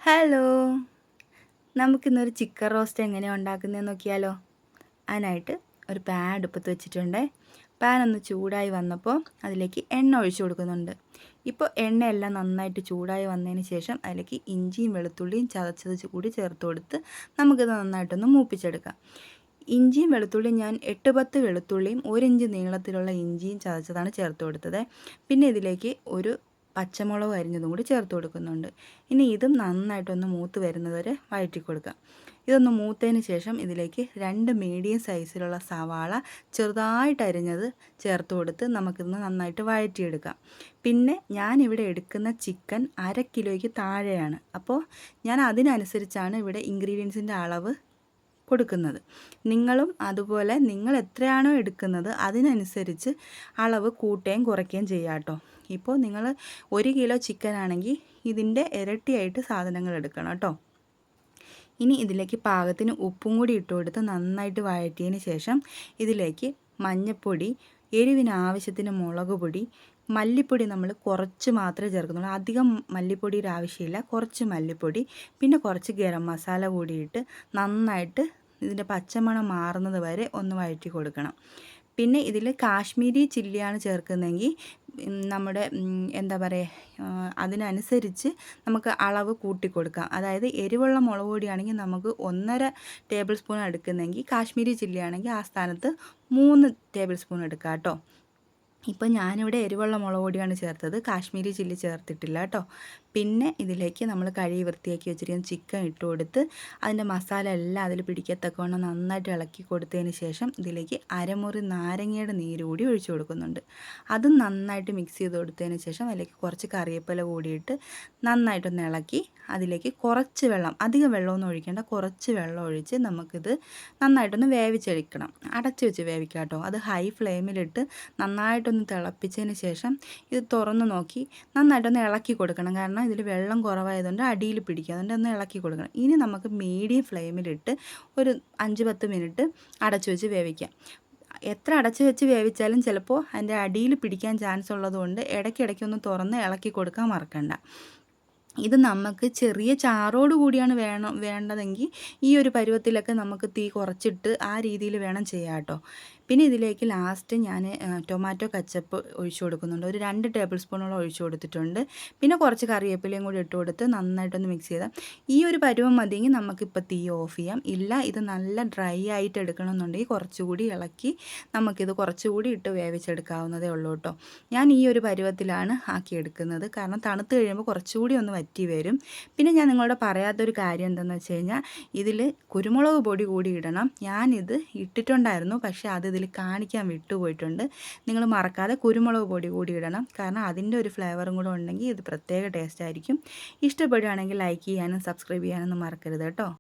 Hello, നമുക്കിന്നൊരു chicken roast എങ്ങനെയാണ് ഉണ്ടാക്കുന്നതെന്ന് നോക്കിയാലോ. അതിനായിട്ട് ഒരു പാൻ അടുപ്പത്ത് വെച്ചിട്ടുണ്ട്. പാൻ ഒന്ന് ചൂടായി വന്നപ്പോൾ അതിലേക്ക് എണ്ണ ഒഴിച്ചു കൊടുക്കുന്നുണ്ട്. ഇപ്പോൾ എണ്ണയെല്ലാം നന്നായിട്ട് ചൂടായി വന്നതിന് ശേഷം അതിലേക്ക് ഇഞ്ചിയും വെളുത്തുള്ളിയും ചതച്ചത് കൂടി ചേർത്ത് കൊടുത്ത് നമുക്കിത് നന്നായിട്ടൊന്ന് മൂപ്പിച്ചെടുക്കാം. ഇഞ്ചിയും വെളുത്തുള്ളിയും ഞാൻ 8-10 വെളുത്തുള്ളിയും 1 ഇഞ്ച് നീളത്തിലുള്ള ഇഞ്ചിയും ചതച്ചതാണ് ചേർത്ത് കൊടുത്തത്. പിന്നെ ഇതിലേക്ക് ഒരു പച്ചമുളക് അരിഞ്ഞതും കൂടി ചേർത്ത് കൊടുക്കുന്നുണ്ട്. ഇനി ഇതും നന്നായിട്ടൊന്ന് മൂത്ത് വരുന്നത് വരെ വഴറ്റി കൊടുക്കാം. ഇതൊന്ന് മൂത്തതിന് ശേഷം ഇതിലേക്ക് 2 മീഡിയം സൈസിലുള്ള സവാള ചെറുതായിട്ട് അരിഞ്ഞത് ചേർത്ത് കൊടുത്ത് നമുക്കിന്ന് നന്നായിട്ട് വഴറ്റിയെടുക്കാം. പിന്നെ ഞാനിവിടെ എടുക്കുന്ന ചിക്കൻ 1/2 കിലോയ്ക്ക് താഴെയാണ്. അപ്പോൾ ഞാൻ അതിനനുസരിച്ചാണ് ഇവിടെ ഇൻഗ്രീഡിയൻസിൻ്റെ അളവ് കൊടുക്കുന്നത്. നിങ്ങളും അതുപോലെ നിങ്ങൾ എത്രയാണോ എടുക്കുന്നത് അതിനനുസരിച്ച് അളവ് കൂട്ടുകയും കുറയ്ക്കുകയും ചെയ്യുക കേട്ടോ. ഇപ്പോൾ നിങ്ങൾ 1 കിലോ ചിക്കൻ ആണെങ്കിൽ ഇതിൻ്റെ ഇരട്ടിയായിട്ട് സാധനങ്ങൾ എടുക്കണം കേട്ടോ. ഇനി ഇതിലേക്ക് പാകത്തിന് ഉപ്പും കൂടി ഇട്ട് കൊടുത്ത് നന്നായിട്ട് വഴറ്റിയതിന് ശേഷം ഇതിലേക്ക് മഞ്ഞൾപ്പൊടി, എരിവിന് ആവശ്യത്തിന് മുളക് പൊടി, മല്ലിപ്പൊടി നമ്മൾ കുറച്ച് മാത്രമേ ചേർക്കുന്നുള്ളൂ. അധികം മല്ലിപ്പൊടിയുടെ ആവശ്യമില്ല. കുറച്ച് മല്ലിപ്പൊടി, പിന്നെ കുറച്ച് ഗരം മസാല കൂടിയിട്ട് നന്നായിട്ട് ഇതിൻ്റെ പച്ചമണം മാറുന്നത് വരെ ഒന്ന് വഴറ്റി കൊടുക്കണം. പിന്നെ ഇതിൽ കാശ്മീരി ചില്ലിയാണ് ചേർക്കുന്നതെങ്കിൽ നമ്മുടെ എന്താ പറയുക, അതിനനുസരിച്ച് നമുക്ക് അളവ് കൂട്ടി കൊടുക്കാം. അതായത് എരിവുള്ള മുളക് പൊടിയാണെങ്കിൽ നമുക്ക് 1.5 ടേബിൾ സ്പൂൺ എടുക്കുന്നെങ്കിൽ കാശ്മീരി ചില്ലിയാണെങ്കിൽ ആ സ്ഥാനത്ത് 3 ടേബിൾ സ്പൂൺ എടുക്കാം കേട്ടോ. ഇപ്പോൾ ഞാനിവിടെ എരിവുള്ള മുളക് പൊടിയാണ് ചേർത്തത്, കാശ്മീരി ചില്ലി ചേർത്തിട്ടില്ല കേട്ടോ. പിന്നെ ഇതിലേക്ക് നമ്മൾ കഴുകി വൃത്തിയാക്കി വെച്ചിരിക്കുന്ന ചിക്കൻ ഇട്ട് കൊടുത്ത് അതിൻ്റെ മസാല എല്ലാം അതിൽ പിടിക്കത്തക്കവണ്ണം നന്നായിട്ട് ഇളക്കി കൊടുത്തതിന് ശേഷം ഇതിലേക്ക് അരമുറി നാരങ്ങയുടെ നീര് കൂടി ഒഴിച്ചു കൊടുക്കുന്നുണ്ട്. അതും നന്നായിട്ട് മിക്സ് ചെയ്ത് കൊടുത്തതിന് ശേഷം അതിലേക്ക് കുറച്ച് കറിവേപ്പില കൂടിയിട്ട് നന്നായിട്ടൊന്ന് ഇളക്കി അതിലേക്ക് കുറച്ച് വെള്ളം, അധികം വെള്ളമൊന്നും ഒഴിക്കേണ്ട, കുറച്ച് വെള്ളം ഒഴിച്ച് നമുക്കിത് നന്നായിട്ടൊന്ന് വേവിച്ചെടുക്കണം. അടച്ച് വെച്ച് വേവിക്കാം കേട്ടോ. അത് ഹൈ ഫ്ലെയിമിലിട്ട് നന്നായിട്ടൊന്ന് തിളപ്പിച്ചതിന് ശേഷം ഇത് തുറന്ന് നോക്കി നന്നായിട്ടൊന്ന് ഇളക്കി കൊടുക്കണം. കാരണം ഇതിൽ വെള്ളം കുറവായതുകൊണ്ട് അടിയിൽ പിടിക്കുക. അതുകൊണ്ട് ഒന്ന് ഇളക്കി കൊടുക്കണം. ഇനി നമുക്ക് മീഡിയം ഫ്ലെയിമിലിട്ട് ഒരു 5-10 മിനിറ്റ് അടച്ചു വെച്ച് വേവിക്കാം. എത്ര അടച്ചു വെച്ച് വേവിച്ചാലും ചിലപ്പോൾ അതിൻ്റെ അടിയിൽ പിടിക്കാൻ ചാൻസ് ഉള്ളതുകൊണ്ട് ഇടയ്ക്കിടയ്ക്കൊന്ന് തുറന്ന് ഇളക്കി കൊടുക്കാൻ മറക്കണ്ട. ഇത് നമുക്ക് ചെറിയ ചാറോട് കൂടിയാണ് വേണ്ടതെങ്കിൽ ഈ ഒരു പരുവത്തിലൊക്കെ നമുക്ക് തീ കുറച്ചിട്ട് ആ രീതിയിൽ വേണം ചെയ്യാം കേട്ടോ. പിന്നെ ഇതിലേക്ക് ലാസ്റ്റ് ഞാൻ ടൊമാറ്റോ കച്ചപ്പ് ഒഴിച്ചു കൊടുക്കുന്നുണ്ട്. ഒരു 2 ടേബിൾ സ്പൂണോളം ഒഴിച്ചു കൊടുത്തിട്ടുണ്ട്. പിന്നെ കുറച്ച് കറിവേപ്പിലയും കൂടി ഇട്ട് കൊടുത്ത് നന്നായിട്ടൊന്ന് മിക്സ് ചെയ്താൽ ഈ ഒരു പരുവം മതിയെങ്കിൽ നമുക്കിപ്പോൾ തീ ഓഫ് ചെയ്യാം. ഇല്ല, ഇത് നല്ല ഡ്രൈ ആയിട്ട് എടുക്കണമെന്നുണ്ടെങ്കിൽ കുറച്ചുകൂടി ഇളക്കി നമുക്കിത് കുറച്ചുകൂടി ഇട്ട് വേവിച്ചെടുക്കാവുന്നതേ ഉള്ളൂ കേട്ടോ. ഞാൻ ഈ ഒരു പരുവത്തിലാണ് ആക്കിയെടുക്കുന്നത്. കാരണം തണുത്ത് കഴിയുമ്പോൾ കുറച്ചുകൂടി ഒന്ന് വറ്റി വരും. പിന്നെ ഞാൻ നിങ്ങളോട് പറയാത്തൊരു കാര്യം എന്താണെന്ന് വെച്ച് കഴിഞ്ഞാൽ ഇതിൽ കുരുമുളക് പൊടി കൂടി ഇടണം. ഞാനിത് ഇട്ടിട്ടുണ്ടായിരുന്നു, പക്ഷേ അത് ഇതിൽ കാണിക്കാൻ വിട്ടുപോയിട്ടുണ്ട്. നിങ്ങൾ മറക്കാതെ കുരുമുളക് പൊടി കൂടി ഇടണം. കാരണം അതിൻ്റെ ഒരു ഫ്ലേവറും കൂടെ ഉണ്ടെങ്കിൽ ഇത് പ്രത്യേക ടേസ്റ്റ് ആയിരിക്കും. ഇഷ്ടപ്പെടുകയാണെങ്കിൽ ലൈക്ക് ചെയ്യാനും സബ്സ്ക്രൈബ് ചെയ്യാനൊന്നും മറക്കരുത് കേട്ടോ.